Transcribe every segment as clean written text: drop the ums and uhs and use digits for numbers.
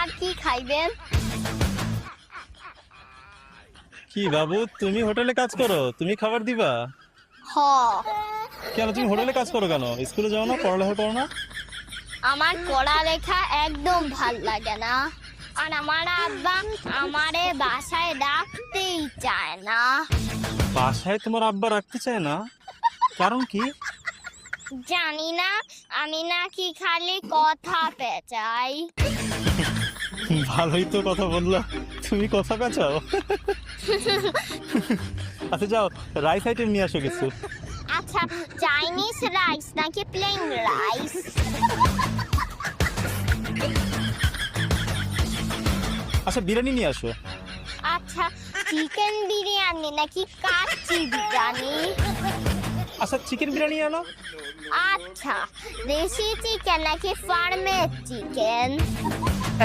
আর কি খাইবেন? কি বাবু, তুমি হোটেলে কাজ করো, তুমি খাবার দিবা? হ, কেন তুমি হোটেলে কাজ করো কেন? স্কুলে যাও না, পড়ালেখা করো না? আমার পড়ালেখা একদম ভাল লাগে না। আর আমার আব্বা আমারে বাসায় ডাকতেই চায় না। বাসায় তোমার আব্বা রাখতে চায় না? কারণ কি? জানি না, আমি নাকি খালি কথা পেঁচাই। ভালোই তো কথা বললা, তুমি কথা পেঁচাও। আচ্ছা যাও, রাইস আইটেম নিয়ে আসো কিছু। আচ্ছা, চাইনিজ রাইস নাকি প্লেন রাইস? আচ্ছা বিরিয়ানি নিয়ে আসো। আচ্ছা, চিকেন বিরিয়ানি নাকি কাচ্চি বিরিয়ানি? আচ্ছা চিকেন বিরিয়ানি আনো। আচ্ছা, দেশি চিকেন নাকি ফার্মের চিকেন?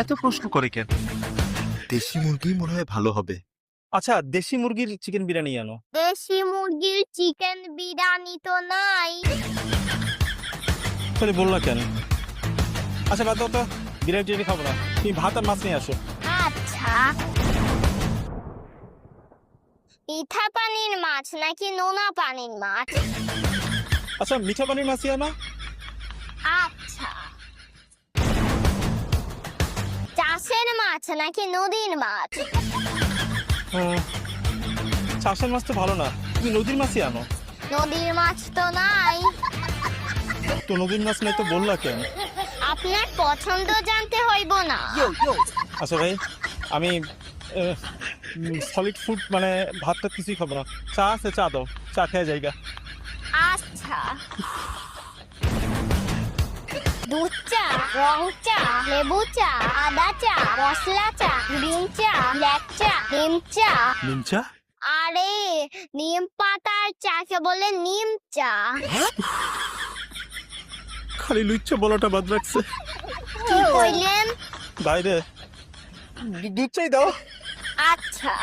এত প্রশ্ন করে কেন? দেশি মুরগি মনে হয় ভালো হবে। আচ্ছা দেশি মুরগির চিকেন বিরিয়ানি আনো। দেশি মুরগির চিকেন বিরিয়ানি তো নাই। তাহলে বললা কেন? আচ্ছা বাদ দাও তো, বিরিয়ানি টিরিয়ানি খাবো না, তুমি ভাত আর মাছ নিয়ে আসো। আচ্ছা, মিঠা পানির মাছ নাকি নোনা পানির মাছ? আচ্ছা মিঠা পানির মাছই আনো। আচ্ছা, চাষের মাছ নাকি নদীর মাছ? চাষের মাছ তো ভালো না, তুমি নদীর মাছই আনো। নদীর মাছ তো নাই। তো নদীর মাছ নাই তো বললা কেন? আপনার পছন্দ জানতে হইব না? আচ্ছা ভাই, আমি সলিড ফুড মানে ভাতটা কিছুই খাবো না। চা আছে, চা দাও, চা খেয়ে জায়গা। আচ্ছা, দুধ চা, রং চা, লেবু চা, আদা চা, মশলা চা, গ্রিন চা, ব্ল্যাক চা, নিম চা। নিম চা? আরে, নিম পাতার চাকে বলে নিম চা। খালি লুচ্চা বলাটা বাদ রাখছে। কি কইলেন? বাইরে দুধ চাই দাও। আচ্ছা,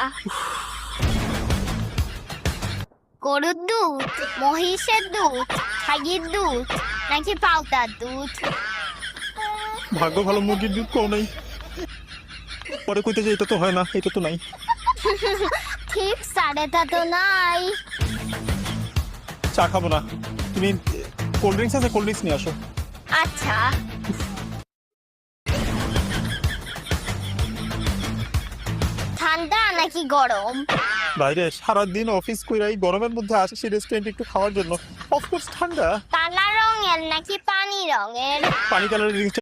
গরুর দুধ, মহিষের দুধ, ছাগির দুধ নাকি পাউটার দুধ? ভাগ্য ভালো, মুরগির দুধ কেউ নাই। পরে কইতে যে এটা তো হয় না, এটা তো নাই। ঠিক সাড়েটা তো নাই। চা খাবো না, তুমি কোল্ড ড্রিঙ্কস আছে, কোল্ড ড্রিঙ্কস নিয়ে আসো। আচ্ছা, ঠান্ডা নাকি গরম? বাইরে সারাদিন অফিস কইরা এই গরমের মধ্যে আসে সেই রেস্টুরেন্টে একটু খাওয়ার জন্য। অফকোর্স ঠান্ডা। কালা রঙের নাকি পানি রঙের? পানি কালারের ড্রিঙ্কস